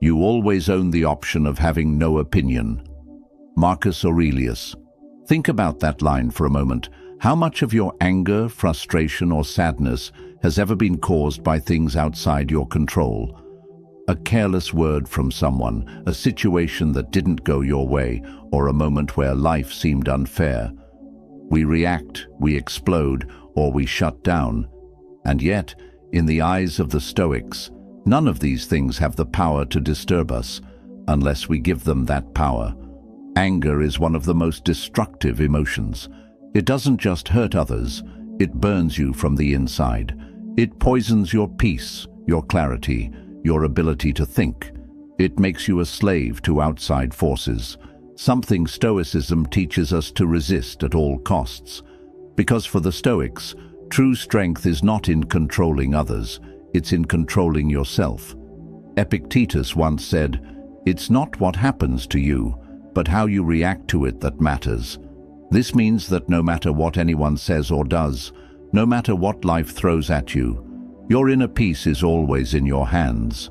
You always own the option of having no opinion. Marcus Aurelius. Think about that line for a moment. How much of your anger, frustration, or sadness has ever been caused by things outside your control? A careless word from someone, a situation that didn't go your way, or a moment where life seemed unfair. We react, we explode, or we shut down. And yet, in the eyes of the Stoics, none of these things have the power to disturb us, unless we give them that power. Anger is one of the most destructive emotions. It doesn't just hurt others, it burns you from the inside. It poisons your peace, your clarity, your ability to think. It makes you a slave to outside forces, something Stoicism teaches us to resist at all costs. Because for the Stoics, true strength is not in controlling others, it's in controlling yourself. Epictetus once said, "It's not what happens to you, but how you react to it that matters." This means that no matter what anyone says or does, no matter what life throws at you, your inner peace is always in your hands.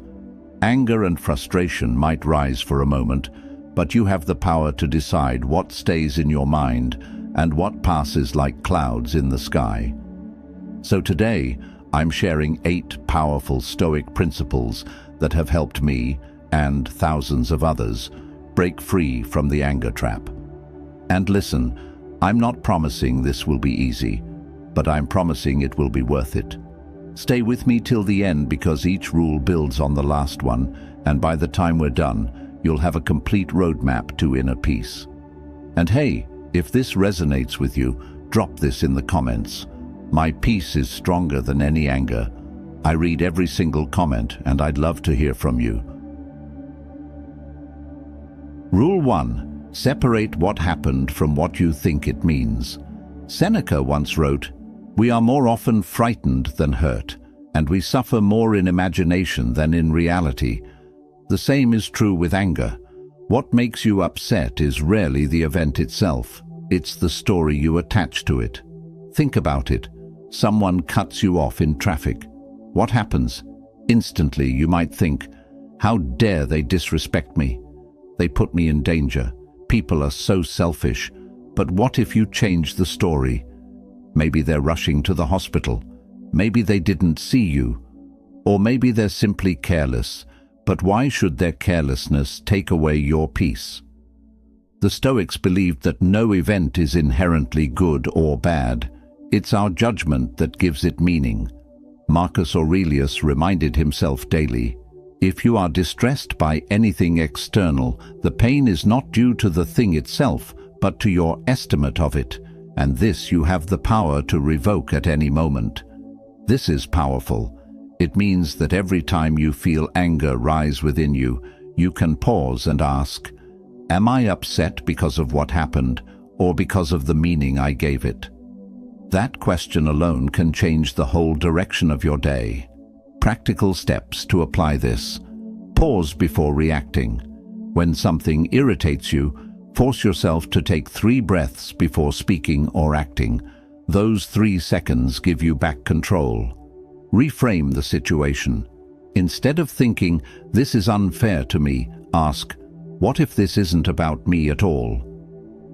Anger and frustration might rise for a moment, but you have the power to decide what stays in your mind and what passes like clouds in the sky. So today, I'm sharing 8 powerful Stoic principles that have helped me, and thousands of others, break free from the anger trap. And listen, I'm not promising this will be easy, but I'm promising it will be worth it. Stay with me till the end because each rule builds on the last one, and by the time we're done, you'll have a complete roadmap to inner peace. And hey, if this resonates with you, drop this in the comments. My peace is stronger than any anger. I read every single comment and I'd love to hear from you. Rule 1. Separate what happened from what you think it means. Seneca once wrote, "We are more often frightened than hurt, and we suffer more in imagination than in reality." The same is true with anger. What makes you upset is rarely the event itself. It's the story you attach to it. Think about it. Someone cuts you off in traffic. What happens? Instantly you might think, "How dare they disrespect me? They put me in danger. People are so selfish." But what if you change the story? Maybe they're rushing to the hospital. Maybe they didn't see you. Or maybe they're simply careless. But why should their carelessness take away your peace? The Stoics believed that no event is inherently good or bad. It's our judgment that gives it meaning. Marcus Aurelius reminded himself daily, "If you are distressed by anything external, the pain is not due to the thing itself, but to your estimate of it, and this you have the power to revoke at any moment." This is powerful. It means that every time you feel anger rise within you, you can pause and ask, "Am I upset because of what happened, or because of the meaning I gave it?" That question alone can change the whole direction of your day. Practical steps to apply this. Pause before reacting. When something irritates you, force yourself to take 3 breaths before speaking or acting. Those 3 seconds give you back control. Reframe the situation. Instead of thinking, "This is unfair to me," ask, "What if this isn't about me at all?"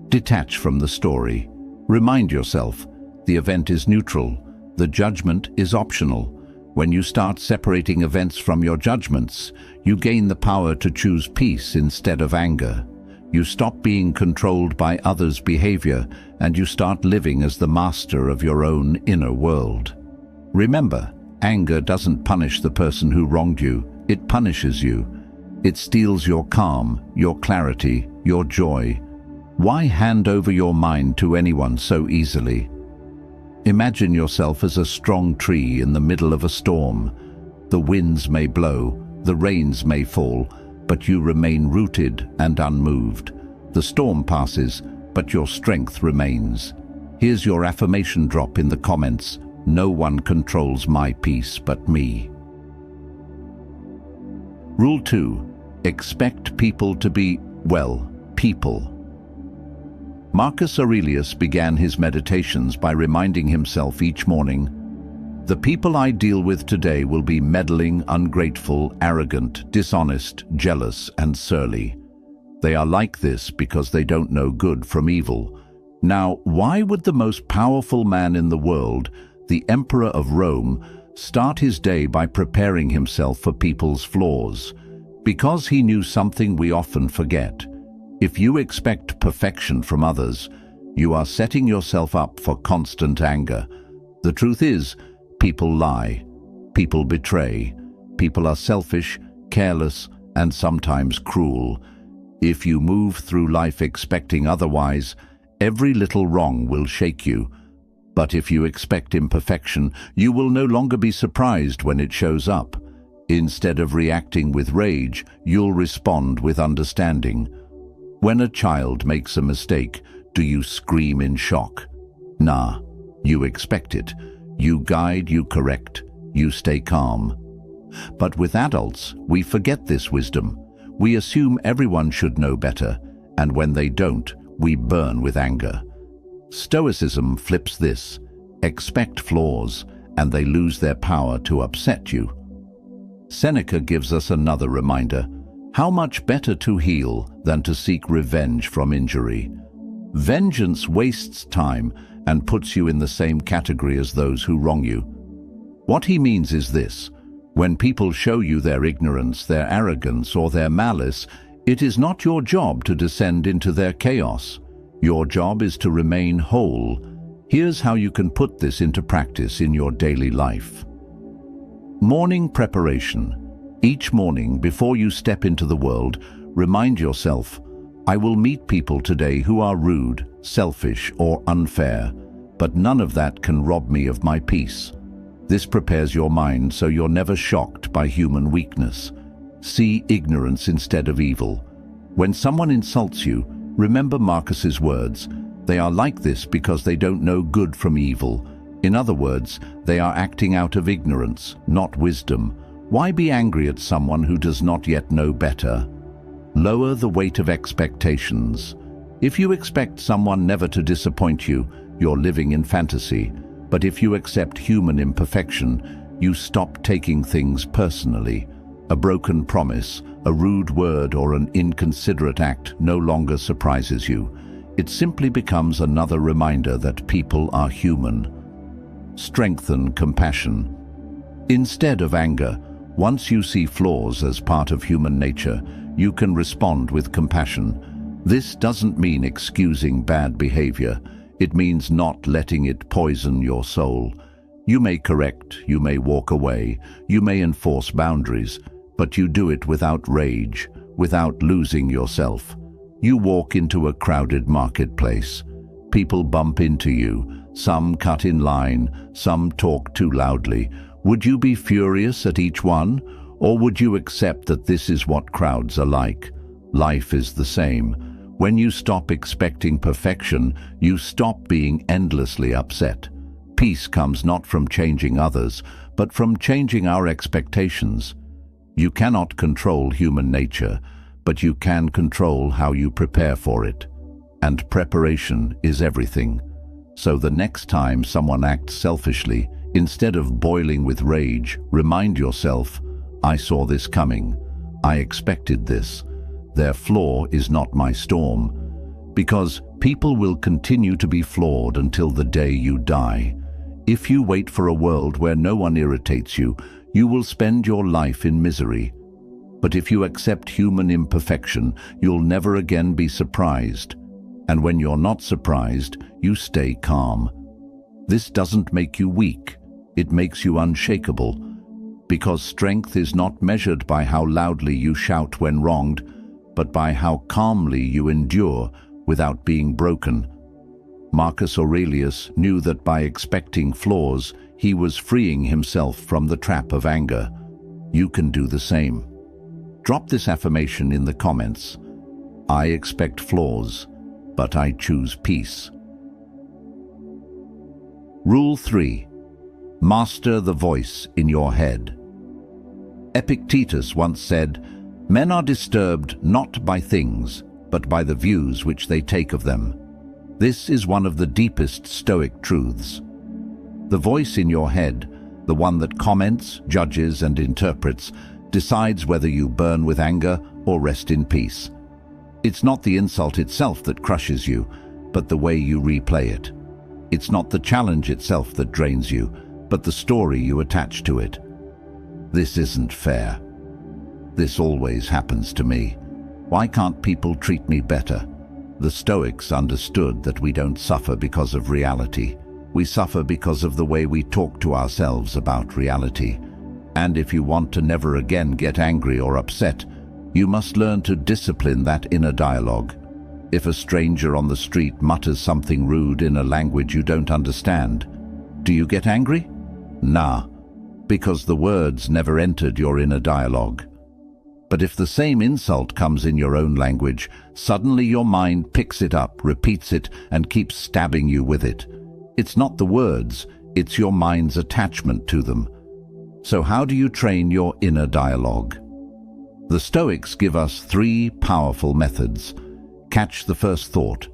Detach from the story. Remind yourself, the event is neutral, the judgment is optional. When you start separating events from your judgments, you gain the power to choose peace instead of anger. You stop being controlled by others' behavior, and you start living as the master of your own inner world. Remember, anger doesn't punish the person who wronged you, it punishes you. It steals your calm, your clarity, your joy. Why hand over your mind to anyone so easily? Imagine yourself as a strong tree in the middle of a storm. The winds may blow, the rains may fall, but you remain rooted and unmoved. The storm passes, but your strength remains. Here's your affirmation drop in the comments. No one controls my peace but me. Rule 2. Expect people to be, well, people. Marcus Aurelius began his meditations by reminding himself each morning, The people I deal with today will be meddling, ungrateful, arrogant, dishonest, jealous, and surly. They are like this because they don't know good from evil. Now, why would the most powerful man in the world, the Emperor of Rome, start his day by preparing himself for people's flaws? Because he knew something we often forget. If you expect perfection from others, you are setting yourself up for constant anger. The truth is, people lie, people betray, people are selfish, careless, and sometimes cruel. If you move through life expecting otherwise, every little wrong will shake you. But if you expect imperfection, you will no longer be surprised when it shows up. Instead of reacting with rage, you'll respond with understanding. When a child makes a mistake, do you scream in shock? Nah, you expect it. You guide, you correct, you stay calm. But with adults, we forget this wisdom. We assume everyone should know better, and when they don't, we burn with anger. Stoicism flips this. Expect flaws, and they lose their power to upset you. Seneca gives us another reminder. How much better to heal than to seek revenge from injury? Vengeance wastes time and puts you in the same category as those who wrong you. What he means is this: when people show you their ignorance, their arrogance, or their malice, it is not your job to descend into their chaos. Your job is to remain whole. Here's how you can put this into practice in your daily life. Morning preparation. Each morning, before you step into the world, remind yourself, I will meet people today who are rude, selfish, or unfair, but none of that can rob me of my peace. This prepares your mind so you're never shocked by human weakness. See ignorance instead of evil. When someone insults you, remember Marcus's words. They are like this because they don't know good from evil. In other words, they are acting out of ignorance, not wisdom. Why be angry at someone who does not yet know better? Lower the weight of expectations. If you expect someone never to disappoint you, you're living in fantasy. But if you accept human imperfection, you stop taking things personally. A broken promise, a rude word, or an inconsiderate act no longer surprises you. It simply becomes another reminder that people are human. Strengthen compassion. Instead of anger, once you see flaws as part of human nature, you can respond with compassion. This doesn't mean excusing bad behavior. It means not letting it poison your soul. You may correct, you may walk away, you may enforce boundaries, but you do it without rage, without losing yourself. You walk into a crowded marketplace. People bump into you. Some cut in line, some talk too loudly. Would you be furious at each one? Or would you accept that this is what crowds are like? Life is the same. When you stop expecting perfection, you stop being endlessly upset. Peace comes not from changing others, but from changing our expectations. You cannot control human nature, but you can control how you prepare for it. And preparation is everything. So the next time someone acts selfishly, instead of boiling with rage, remind yourself, I saw this coming. I expected this. Their flaw is not my storm. Because people will continue to be flawed until the day you die. If you wait for a world where no one irritates you, you will spend your life in misery. But if you accept human imperfection, you'll never again be surprised. And when you're not surprised, you stay calm. This doesn't make you weak. It makes you unshakable. Because strength is not measured by how loudly you shout when wronged, but by how calmly you endure without being broken. Marcus Aurelius knew that by expecting flaws, he was freeing himself from the trap of anger. You can do the same. Drop this affirmation in the comments. I expect flaws, but I choose peace. Rule 3. Master the voice in your head. Epictetus once said, men are disturbed not by things, but by the views which they take of them. This is one of the deepest Stoic truths. The voice in your head, The one that comments, judges, and interprets decides whether you burn with anger or rest in peace. It's not the insult itself that crushes you, but the way you replay it. It's not the challenge itself that drains you, but the story you attach to it. This isn't fair. This always happens to me. Why can't people treat me better? The Stoics understood that we don't suffer because of reality. We suffer because of the way we talk to ourselves about reality. And if you want to never again get angry or upset, you must learn to discipline that inner dialogue. If a stranger on the street mutters something rude in a language you don't understand, do you get angry? Nah, because the words never entered your inner dialogue. But if the same insult comes in your own language, suddenly your mind picks it up, repeats it, and keeps stabbing you with it. It's not the words, it's your mind's attachment to them. So how do you train your inner dialogue? The Stoics give us 3 powerful methods. Catch the first thought.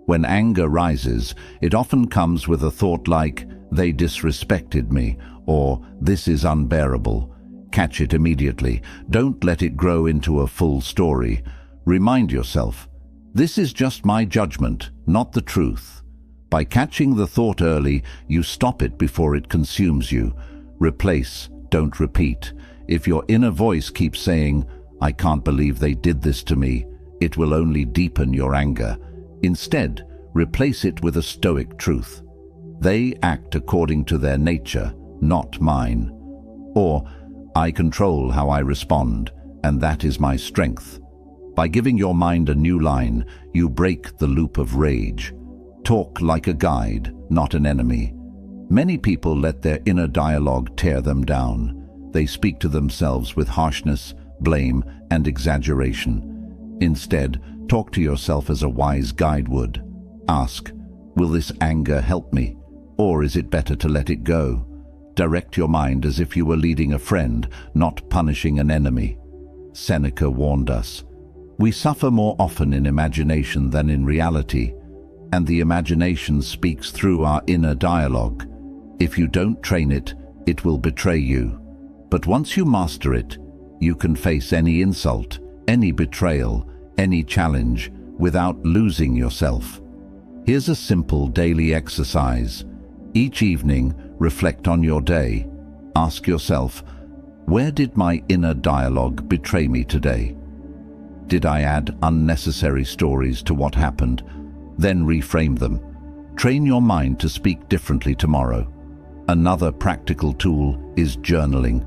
When anger rises, it often comes with a thought like, "They disrespected me," or "This is unbearable." Catch it immediately. Don't let it grow into a full story. Remind yourself, this is just my judgment, not the truth. By catching the thought early, you stop it before it consumes you. Replace, don't repeat. If your inner voice keeps saying, "I can't believe they did this to me," it will only deepen your anger. Instead, replace it with a Stoic truth. They act according to their nature, not mine. Or, I control how I respond, and that is my strength. By giving your mind a new line, you break the loop of rage. Talk like a guide, not an enemy. Many people let their inner dialogue tear them down. They speak to themselves with harshness, blame, and exaggeration. Instead, talk to yourself as a wise guide would. Ask, will this anger help me? Or is it better to let it go? Direct your mind as if you were leading a friend, not punishing an enemy. Seneca warned us, we suffer more often in imagination than in reality, and the imagination speaks through our inner dialogue. If you don't train it, it will betray you. But once you master it, you can face any insult, any betrayal, any challenge without losing yourself. Here's a simple daily exercise. Each evening, reflect on your day. Ask yourself, where did my inner dialogue betray me today? Did I add unnecessary stories to what happened? Then reframe them. Train your mind to speak differently tomorrow. Another practical tool is journaling.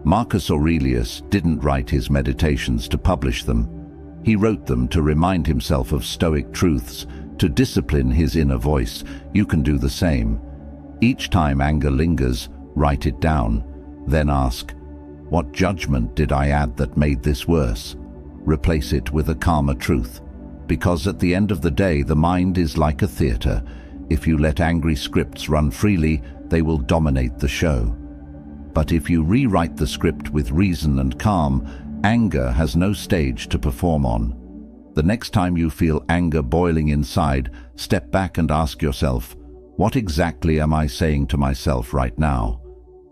Marcus Aurelius didn't write his meditations to publish them. He wrote them to remind himself of Stoic truths, to discipline his inner voice. You can do the same. Each time anger lingers, write it down. Then ask, what judgment did I add that made this worse? Replace it with a calmer truth. Because at the end of the day, the mind is like a theater. If you let angry scripts run freely, they will dominate the show. But if you rewrite the script with reason and calm, anger has no stage to perform on. The next time you feel anger boiling inside, step back and ask yourself, what exactly am I saying to myself right now?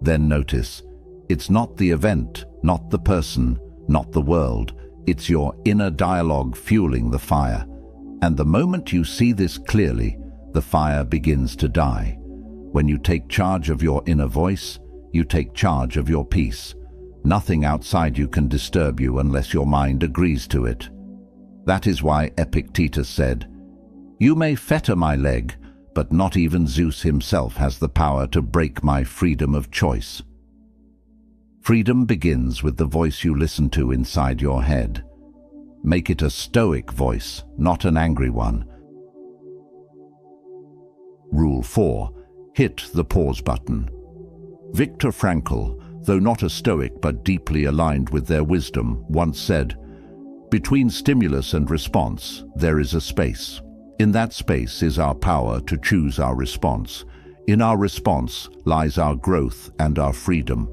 Then notice, it's not the event, not the person, not the world. It's your inner dialogue fueling the fire. And the moment you see this clearly, the fire begins to die. When you take charge of your inner voice, you take charge of your peace. Nothing outside you can disturb you unless your mind agrees to it. That is why Epictetus said, "You may fetter my leg, but not even Zeus himself has the power to break my freedom of choice." Freedom begins with the voice you listen to inside your head. Make it a Stoic voice, not an angry one. Rule 4. Hit the pause button. Viktor Frankl, though not a Stoic but deeply aligned with their wisdom, once said, "Between stimulus and response, there is a space. In that space is our power to choose our response. In our response lies our growth and our freedom."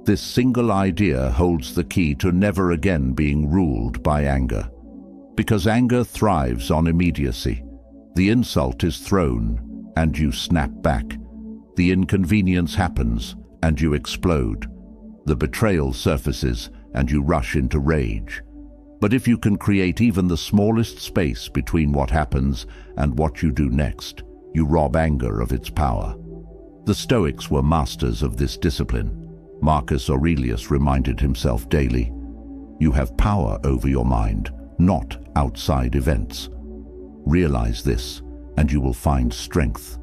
This single idea holds the key to never again being ruled by anger. Because anger thrives on immediacy. The insult is thrown, and you snap back. The inconvenience happens, and you explode. The betrayal surfaces, and you rush into rage. But if you can create even the smallest space between what happens and what you do next, you rob anger of its power. The Stoics were masters of this discipline. Marcus Aurelius reminded himself daily, "You have power over your mind, not outside events. Realize this, and you will find strength.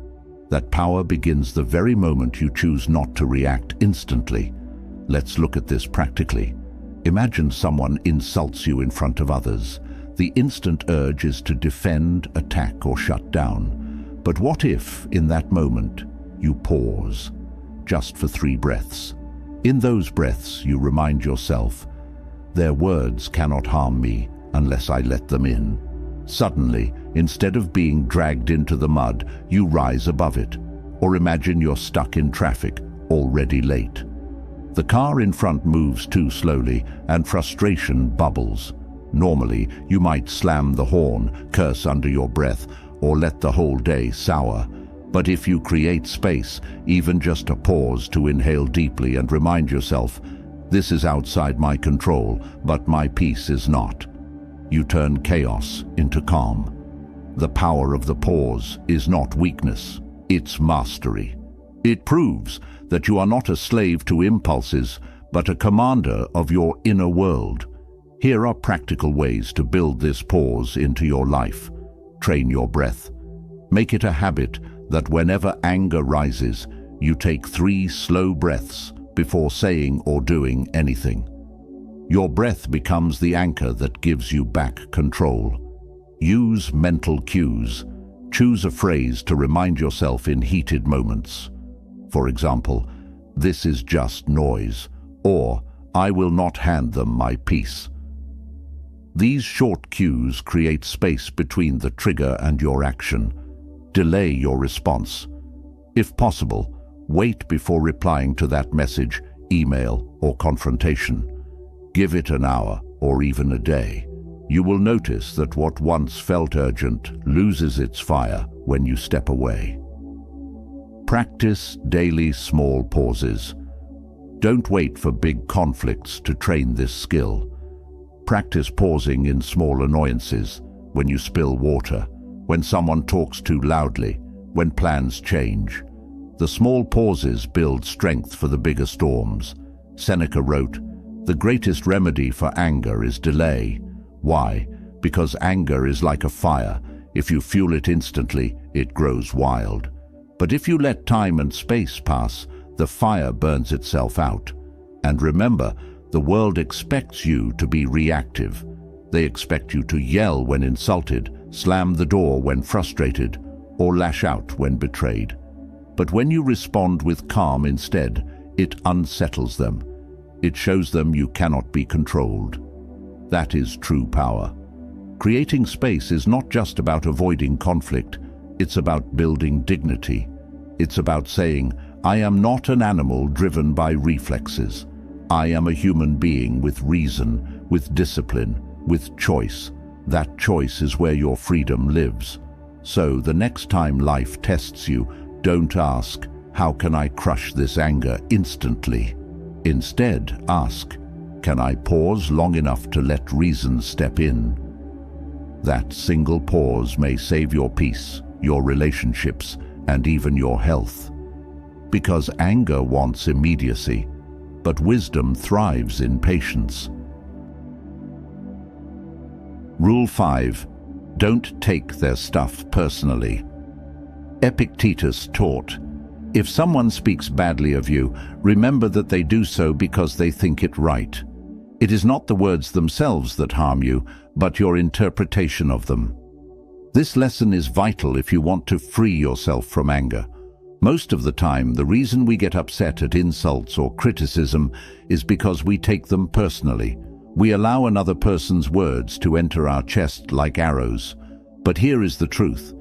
That power begins the very moment you choose not to react instantly." Let's look at this practically. Imagine someone insults you in front of others. The instant urge is to defend, attack, or shut down. But what if, in that moment, you pause, just for 3 breaths? In those breaths, you remind yourself, "Their words cannot harm me unless I let them in." Suddenly, instead of being dragged into the mud, you rise above it. Or imagine you're stuck in traffic, already late. The car in front moves too slowly, and frustration bubbles. Normally, you might slam the horn, curse under your breath, or let the whole day sour. But if you create space, even just a pause to inhale deeply and remind yourself, "This is outside my control, but my peace is not," you turn chaos into calm. The power of the pause is not weakness, it's mastery. It proves that you are not a slave to impulses, but a commander of your inner world. Here are practical ways to build this pause into your life. Train your breath. Make it a habit that whenever anger rises, you take 3 slow breaths before saying or doing anything. Your breath becomes the anchor that gives you back control. Use mental cues. Choose a phrase to remind yourself in heated moments. For example, "This is just noise," or "I will not hand them my peace." These short cues create space between the trigger and your action. Delay your response. If possible, wait before replying to that message, email, or confrontation. Give it an hour or even a day. You will notice that what once felt urgent loses its fire when you step away. Practice daily small pauses. Don't wait for big conflicts to train this skill. Practice pausing in small annoyances, when you spill water, when someone talks too loudly, when plans change. The small pauses build strength for the bigger storms. Seneca wrote, "The greatest remedy for anger is delay." Why? Because anger is like a fire. If you fuel it instantly, it grows wild. But if you let time and space pass, the fire burns itself out. And remember, the world expects you to be reactive. They expect you to yell when insulted, slam the door when frustrated, or lash out when betrayed. But when you respond with calm instead, it unsettles them. It shows them you cannot be controlled. That is true power. Creating space is not just about avoiding conflict, it's about building dignity. It's about saying, "I am not an animal driven by reflexes. I am a human being with reason, with discipline, with choice. That choice is where your freedom lives." So the next time life tests you, don't ask, "How can I crush this anger instantly?" Instead, ask, "Can I pause long enough to let reason step in?" That single pause may save your peace, your relationships, and even your health. Because anger wants immediacy, but wisdom thrives in patience. Rule 5. Don't take their stuff personally. Epictetus taught, "If someone speaks badly of you, remember that they do so because they think it right. It is not the words themselves that harm you, but your interpretation of them." This lesson is vital if you want to free yourself from anger. Most of the time, the reason we get upset at insults or criticism is because we take them personally. We allow another person's words to enter our chest like arrows. But here is the truth.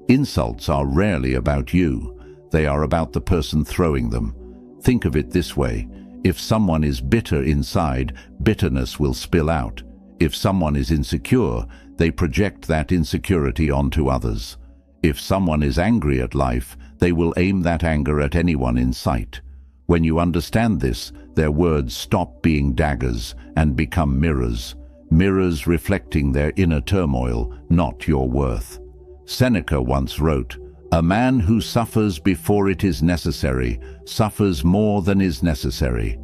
Insults are rarely about you. They are about the person throwing them. Think of it this way. If someone is bitter inside, bitterness will spill out. If someone is insecure, they project that insecurity onto others. If someone is angry at life, they will aim that anger at anyone in sight. When you understand this, their words stop being daggers and become mirrors, mirrors reflecting their inner turmoil, not your worth. Seneca once wrote, "A man who suffers before it is necessary suffers more than is necessary."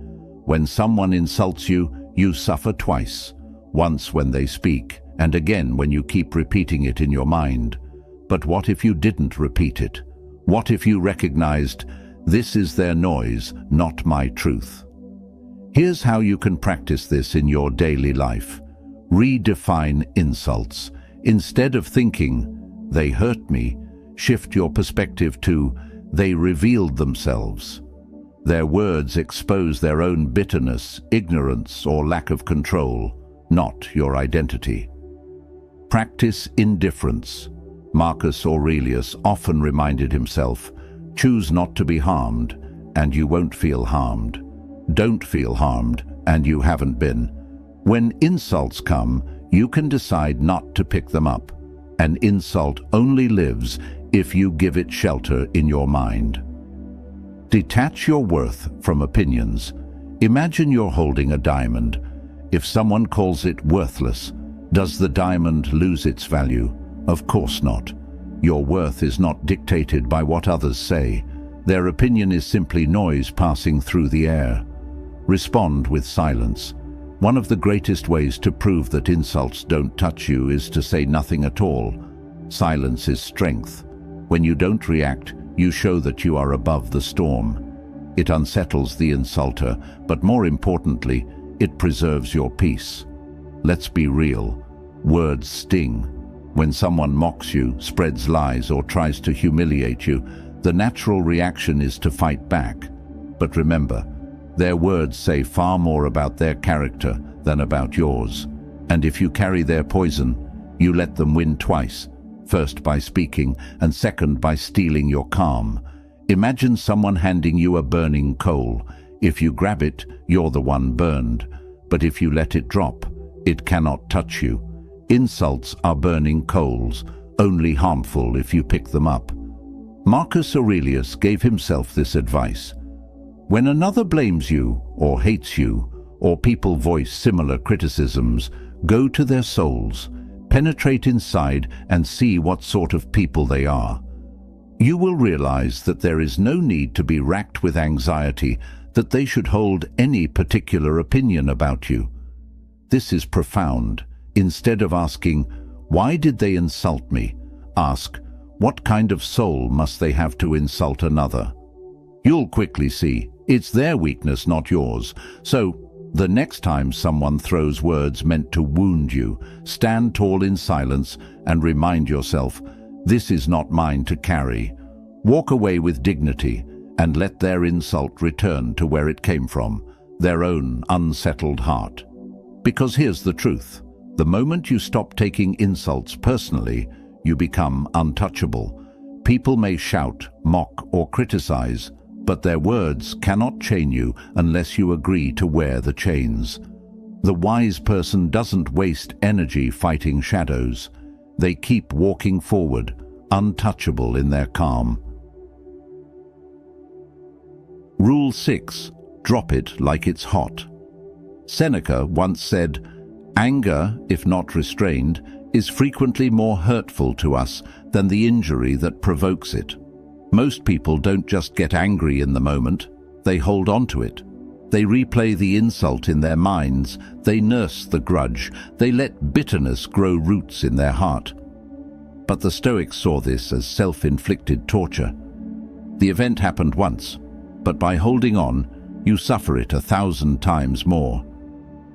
When someone insults you, you suffer twice, once when they speak, and again when you keep repeating it in your mind. But what if you didn't repeat it? What if you recognized, this is their noise, not my truth? Here's how you can practice this in your daily life. Redefine insults. Instead of thinking, they hurt me, shift your perspective to, they revealed themselves. Their words expose their own bitterness, ignorance, or lack of control, not your identity. Practice indifference. Marcus Aurelius often reminded himself, choose not to be harmed, and you won't feel harmed. Don't feel harmed, and you haven't been. When insults come, you can decide not to pick them up. An insult only lives if you give it shelter in your mind. Detach your worth from opinions. Imagine you're holding a diamond. If someone calls it worthless, does the diamond lose its value? Of course not. Your worth is not dictated by what others say. Their opinion is simply noise passing through the air. Respond with silence. One of the greatest ways to prove that insults don't touch you is to say nothing at all. Silence is strength. When you don't react, you show that you are above the storm. It unsettles the insulter, but more importantly, it preserves your peace. Let's be real. Words sting. When someone mocks you, spreads lies, or tries to humiliate you, the natural reaction is to fight back. But remember, their words say far more about their character than about yours. And if you carry their poison, you let them win twice, first by speaking and second by stealing your calm. Imagine someone handing you a burning coal. If you grab it, you're the one burned. But if you let it drop, it cannot touch you. Insults are burning coals, only harmful if you pick them up. Marcus Aurelius gave himself this advice. When another blames you, or hates you, or people voice similar criticisms, go to their souls, penetrate inside and see what sort of people they are. You will realize that there is no need to be racked with anxiety that they should hold any particular opinion about you. This is profound. Instead of asking, why did they insult me? Ask, what kind of soul must they have to insult another? You'll quickly see, it's their weakness, not yours. So, the next time someone throws words meant to wound you, stand tall in silence and remind yourself, this is not mine to carry. Walk away with dignity and let their insult return to where it came from, their own unsettled heart. Because here's the truth. The moment you stop taking insults personally, you become untouchable. People may shout, mock, or criticize, but their words cannot chain you unless you agree to wear the chains. The wise person doesn't waste energy fighting shadows. They keep walking forward, untouchable in their calm. Rule 6. Drop it like it's hot. Seneca once said, anger, if not restrained, is frequently more hurtful to us than the injury that provokes it. Most people don't just get angry in the moment, they hold on to it. They replay the insult in their minds, they nurse the grudge, they let bitterness grow roots in their heart. But the Stoics saw this as self-inflicted torture. The event happened once, but by holding on, you suffer it 1,000 times more.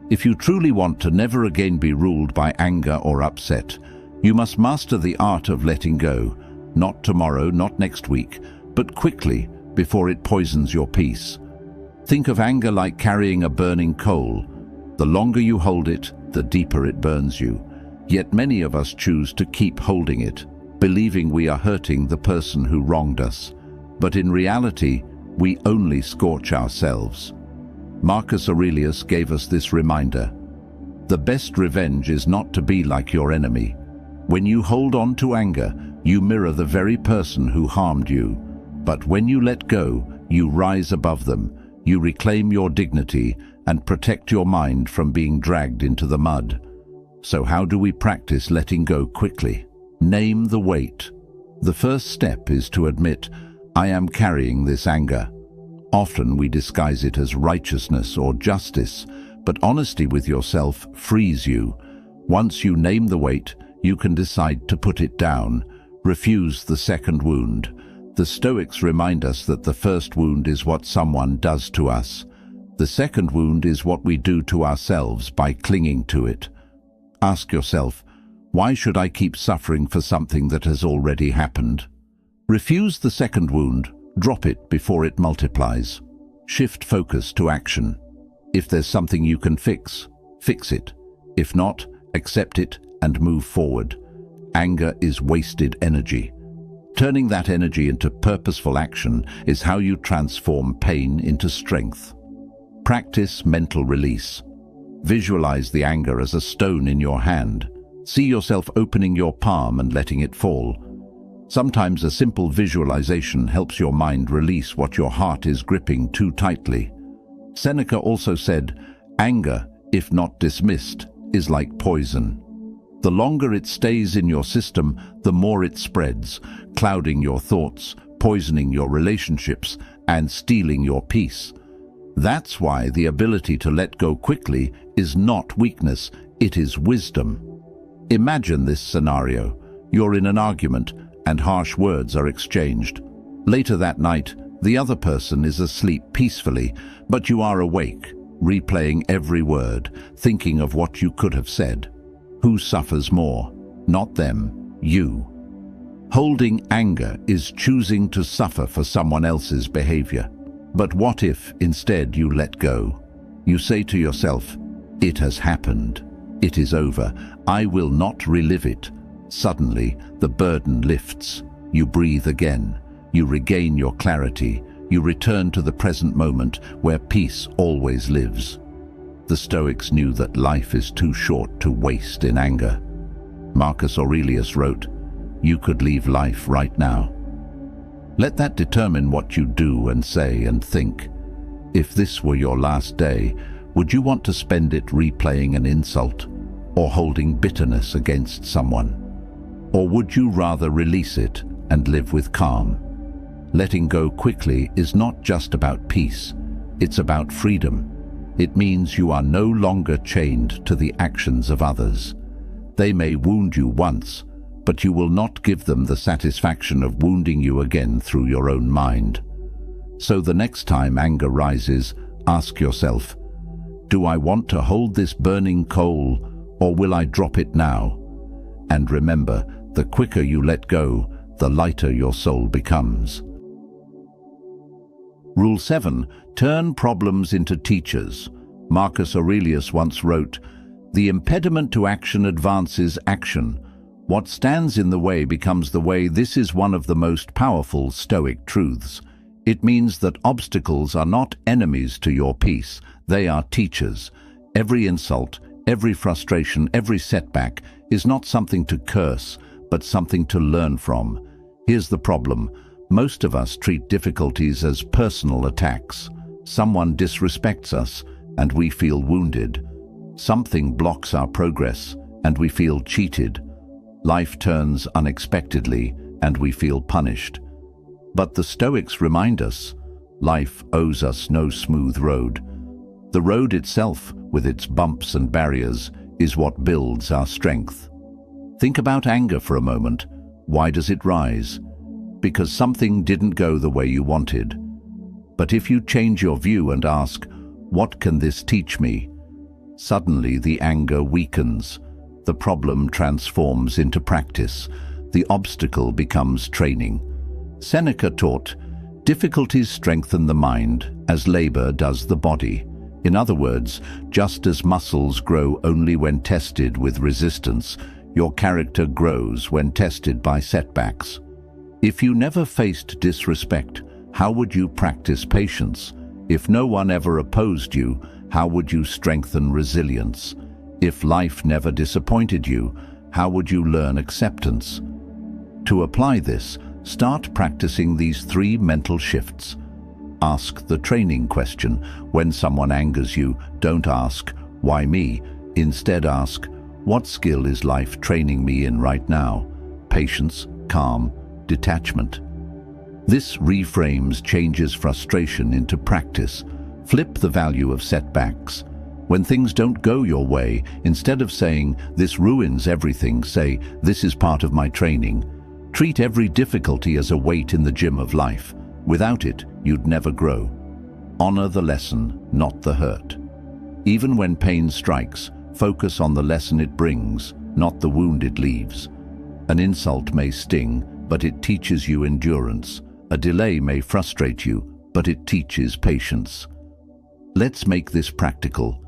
If you truly want to never again be ruled by anger or upset, you must master the art of letting go, not tomorrow, not next week, but quickly before it poisons your peace. Think of anger like carrying a burning coal. The longer you hold it, the deeper it burns you. Yet many of us choose to keep holding it, believing we are hurting the person who wronged us. But in reality, we only scorch ourselves. Marcus Aurelius gave us this reminder. The best revenge is not to be like your enemy. When you hold on to anger, you mirror the very person who harmed you. But when you let go, you rise above them. You reclaim your dignity and protect your mind from being dragged into the mud. So how do we practice letting go quickly? Name the weight. The first step is to admit, I am carrying this anger. Often we disguise it as righteousness or justice, but honesty with yourself frees you. Once you name the weight, you can decide to put it down, refuse the second wound. The Stoics remind us that the first wound is what someone does to us. The second wound is what we do to ourselves by clinging to it. Ask yourself, why should I keep suffering for something that has already happened? Refuse the second wound, drop it before it multiplies. Shift focus to action. If there's something you can fix it. If not, accept it and move forward. Anger is wasted energy. Turning that energy into purposeful action is how you transform pain into strength. Practice mental release. Visualize the anger as a stone in your hand. See yourself opening your palm and letting it fall. Sometimes a simple visualization helps your mind release what your heart is gripping too tightly. Seneca also said, anger, if not dismissed, is like poison. The longer it stays in your system, the more it spreads, clouding your thoughts, poisoning your relationships, and stealing your peace. That's why the ability to let go quickly is not weakness, it is wisdom. Imagine this scenario. You're in an argument and harsh words are exchanged. Later that night, the other person is asleep peacefully, but you are awake, replaying every word, thinking of what you could have said. Who suffers more? Not them, you. Holding anger is choosing to suffer for someone else's behavior. But what if, instead, you let go? You say to yourself, it has happened. It is over. I will not relive it. Suddenly, the burden lifts. You breathe again. You regain your clarity. You return to the present moment where peace always lives. The Stoics knew that life is too short to waste in anger. Marcus Aurelius wrote, "You could leave life right now." Let that determine what you do and say and think. If this were your last day, would you want to spend it replaying an insult or holding bitterness against someone? Or would you rather release it and live with calm? Letting go quickly is not just about peace, it's about freedom. It means you are no longer chained to the actions of others. They may wound you once, but you will not give them the satisfaction of wounding you again through your own mind. So the next time anger rises, ask yourself, do I want to hold this burning coal, or will I drop it now? And remember, the quicker you let go, the lighter your soul becomes. Rule 7. Turn problems into teachers. Marcus Aurelius once wrote, "The impediment to action advances action. What stands in the way becomes the way." This is one of the most powerful Stoic truths. It means that obstacles are not enemies to your peace, they are teachers. Every insult, every frustration, every setback is not something to curse, but something to learn from. Here's the problem. Most of us treat difficulties as personal attacks. Someone disrespects us, and we feel wounded. Something blocks our progress, and we feel cheated. Life turns unexpectedly, and we feel punished. But the Stoics remind us, life owes us no smooth road. The road itself, with its bumps and barriers, is what builds our strength. Think about anger for a moment. Why does it rise? Because something didn't go the way you wanted. But if you change your view and ask, what can this teach me? Suddenly the anger weakens. The problem transforms into practice. The obstacle becomes training. Seneca taught, difficulties strengthen the mind as labor does the body. In other words, just as muscles grow only when tested with resistance, your character grows when tested by setbacks. If you never faced disrespect, how would you practice patience? If no one ever opposed you, how would you strengthen resilience? If life never disappointed you, how would you learn acceptance? To apply this, start practicing these 3 mental shifts. Ask the training question. When someone angers you, don't ask, "Why me?" Instead ask, "What skill is life training me in right now?" Patience, calm, detachment. This reframes changes frustration into practice. Flip the value of setbacks. When things don't go your way, instead of saying, "This ruins everything," say, "This is part of my training." Treat every difficulty as a weight in the gym of life. Without it, you'd never grow. Honor the lesson, not the hurt. Even when pain strikes, focus on the lesson it brings, not the wound it leaves. An insult may sting, but it teaches you endurance. A delay may frustrate you, but it teaches patience. Let's make this practical.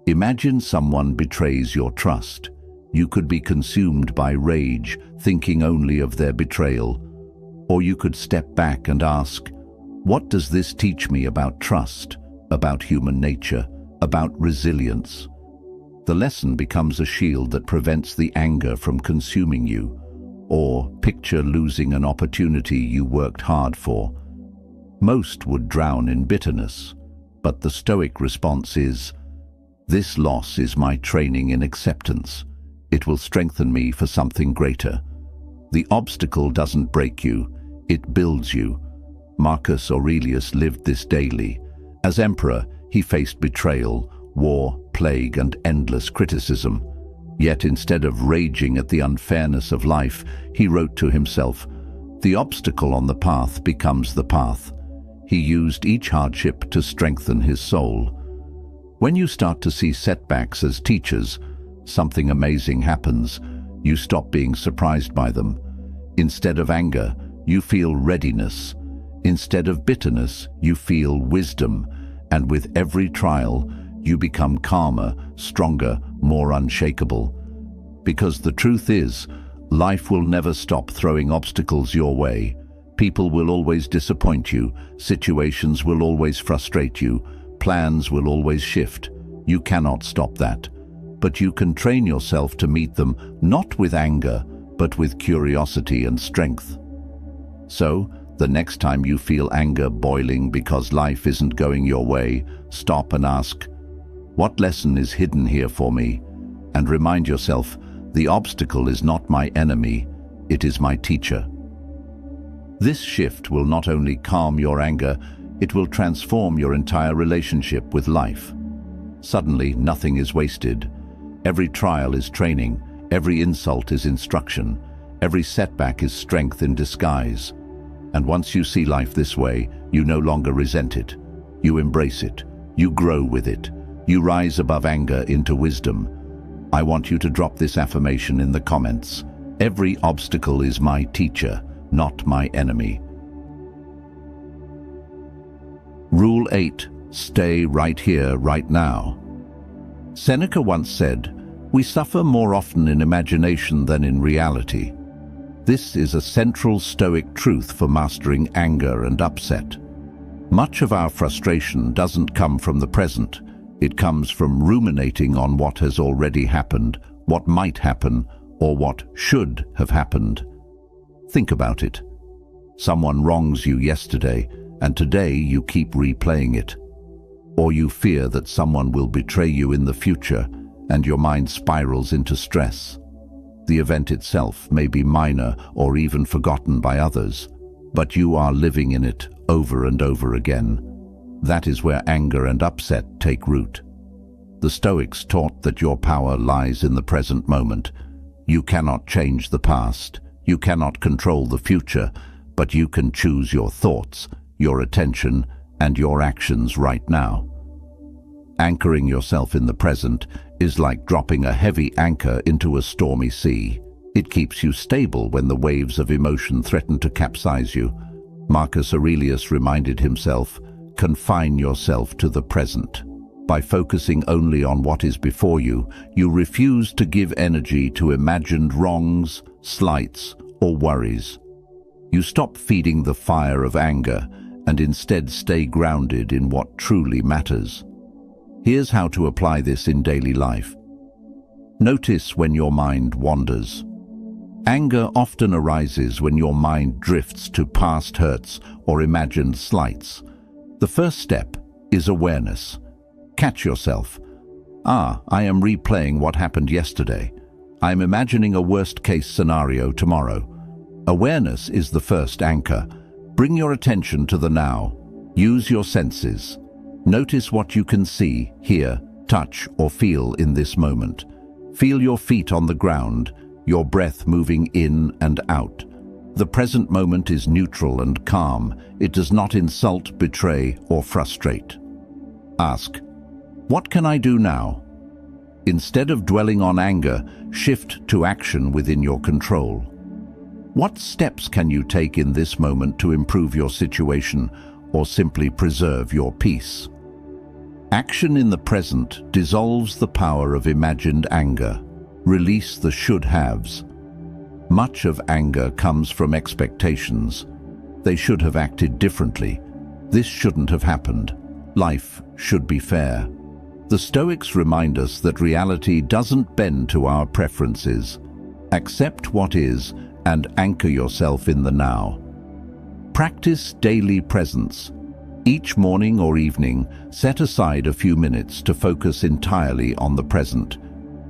Imagine someone betrays your trust. You could be consumed by rage, thinking only of their betrayal. Or you could step back and ask, what does this teach me about trust, about human nature, about resilience? The lesson becomes a shield that prevents the anger from consuming you. Or picture losing an opportunity you worked hard for. Most would drown in bitterness, but the Stoic response is, "This loss is my training in acceptance. It will strengthen me for something greater." The obstacle doesn't break you, it builds you. Marcus Aurelius lived this daily. As emperor, he faced betrayal, war, plague, and endless criticism. Yet instead of raging at the unfairness of life, he wrote to himself, "The obstacle on the path becomes the path." He used each hardship to strengthen his soul. When you start to see setbacks as teachers, something amazing happens. You stop being surprised by them. Instead of anger, you feel readiness. Instead of bitterness, you feel wisdom. And with every trial, you become calmer, stronger, more unshakable. Because the truth is, life will never stop throwing obstacles your way. People will always disappoint you. Situations will always frustrate you. Plans will always shift. You cannot stop that. But you can train yourself to meet them, not with anger, but with curiosity and strength. So, the next time you feel anger boiling because life isn't going your way, stop and ask, "What lesson is hidden here for me?" And remind yourself, the obstacle is not my enemy, it is my teacher. This shift will not only calm your anger, it will transform your entire relationship with life. Suddenly, nothing is wasted. Every trial is training, every insult is instruction, every setback is strength in disguise. And once you see life this way, you no longer resent it. You embrace it. You grow with it. You rise above anger into wisdom. I want you to drop this affirmation in the comments. Every obstacle is my teacher, not my enemy. Rule 8. Stay right here, right now. Seneca once said, "We suffer more often in imagination than in reality." This is a central Stoic truth for mastering anger and upset. Much of our frustration doesn't come from the present. It comes from ruminating on what has already happened, what might happen, or what should have happened. Think about it. Someone wrongs you yesterday, and today you keep replaying it. Or you fear that someone will betray you in the future, and your mind spirals into stress. The event itself may be minor or even forgotten by others, but you are living in it over and over again. That is where anger and upset take root. The Stoics taught that your power lies in the present moment. You cannot change the past, you cannot control the future, but you can choose your thoughts, your attention, and your actions right now. Anchoring yourself in the present is like dropping a heavy anchor into a stormy sea. It keeps you stable when the waves of emotion threaten to capsize you. Marcus Aurelius reminded himself, "Confine yourself to the present." By focusing only on what is before you, you refuse to give energy to imagined wrongs, slights, or worries. You stop feeding the fire of anger and instead stay grounded in what truly matters. Here's how to apply this in daily life. Notice when your mind wanders. Anger often arises when your mind drifts to past hurts or imagined slights. The first step is awareness. Catch yourself. I am replaying what happened yesterday. I am imagining a worst-case scenario tomorrow. Awareness is the first anchor. Bring your attention to the now. Use your senses. Notice what you can see, hear, touch, or feel in this moment. Feel your feet on the ground, your breath moving in and out. The present moment is neutral and calm. It does not insult, betray, or frustrate. Ask, what can I do now? Instead of dwelling on anger, shift to action within your control. What steps can you take in this moment to improve your situation or simply preserve your peace? Action in the present dissolves the power of imagined anger. Release the should-haves. Much of anger comes from expectations. They should have acted differently. This shouldn't have happened. Life should be fair. The Stoics remind us that reality doesn't bend to our preferences. Accept what is and anchor yourself in the now. Practice daily presence. Each morning or evening, set aside a few minutes to focus entirely on the present.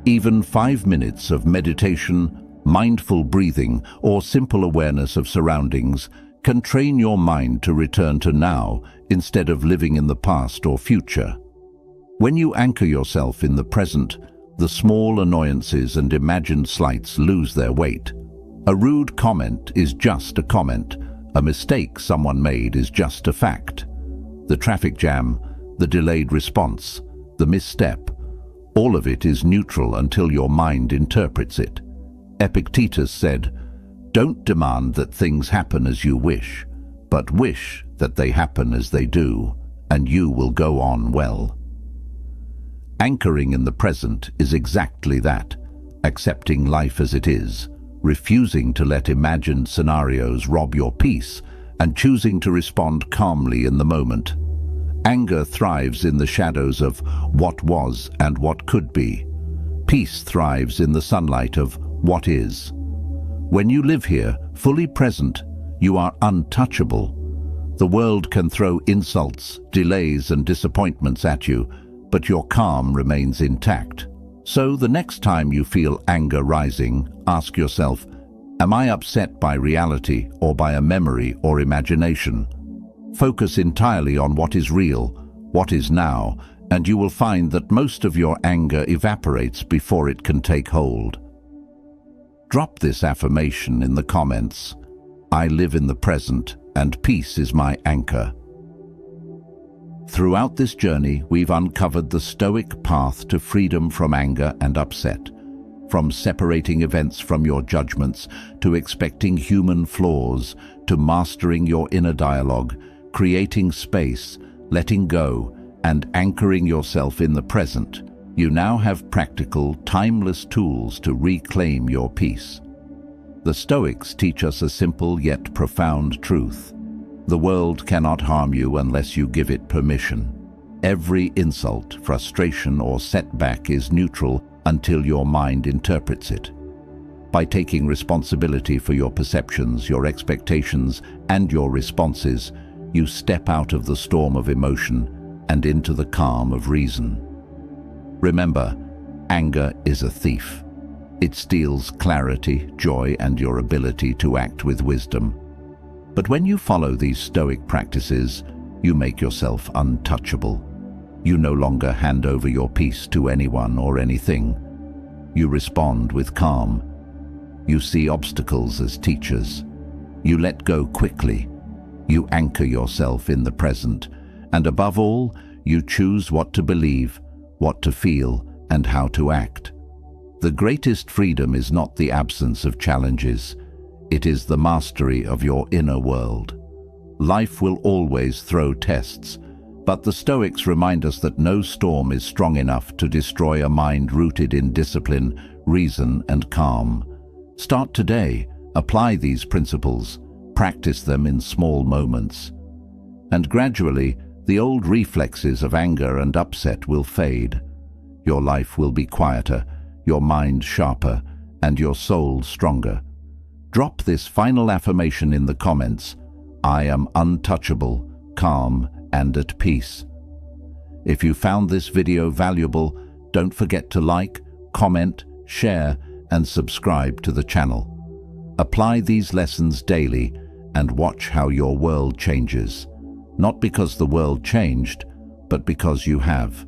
Even 5 minutes of meditation, mindful breathing, or simple awareness of surroundings can train your mind to return to now instead of living in the past or future. When you anchor yourself in the present, the small annoyances and imagined slights lose their weight. A rude comment is just a comment. A mistake someone made is just a fact. The traffic jam, the delayed response, the misstep, all of it is neutral until your mind interprets it. Epictetus said, "Don't demand that things happen as you wish, but wish that they happen as they do, and you will go on well." Anchoring in the present is exactly that, accepting life as it is, refusing to let imagined scenarios rob your peace, and choosing to respond calmly in the moment. Anger thrives in the shadows of what was and what could be. Peace thrives in the sunlight of what is. When you live here, fully present, you are untouchable. The world can throw insults, delays, and disappointments at you, but your calm remains intact. So the next time you feel anger rising, ask yourself, am I upset by reality or by a memory or imagination? Focus entirely on what is real, what is now, and you will find that most of your anger evaporates before it can take hold. Drop this affirmation in the comments. I live in the present, and peace is my anchor. Throughout this journey, we've uncovered the Stoic path to freedom from anger and upset. From separating events from your judgments, to expecting human flaws, to mastering your inner dialogue, creating space, letting go, and anchoring yourself in the present, you now have practical, timeless tools to reclaim your peace. The Stoics teach us a simple yet profound truth. The world cannot harm you unless you give it permission. Every insult, frustration, or setback is neutral until your mind interprets it. By taking responsibility for your perceptions, your expectations, and your responses, you step out of the storm of emotion and into the calm of reason. Remember, anger is a thief. It steals clarity, joy, and your ability to act with wisdom. But when you follow these Stoic practices, you make yourself untouchable. You no longer hand over your peace to anyone or anything. You respond with calm. You see obstacles as teachers. You let go quickly. You anchor yourself in the present. And above all, you choose what to believe, what to feel, and how to act. The greatest freedom is not the absence of challenges. It is the mastery of your inner world. Life will always throw tests, but the Stoics remind us that no storm is strong enough to destroy a mind rooted in discipline, reason, and calm. Start today. Apply these principles. Practice them in small moments. And gradually, the old reflexes of anger and upset will fade. Your life will be quieter, your mind sharper, and your soul stronger. Drop this final affirmation in the comments. I am untouchable, calm, and at peace. If you found this video valuable, don't forget to like, comment, share, and subscribe to the channel. Apply these lessons daily and watch how your world changes. Not because the world changed, but because you have.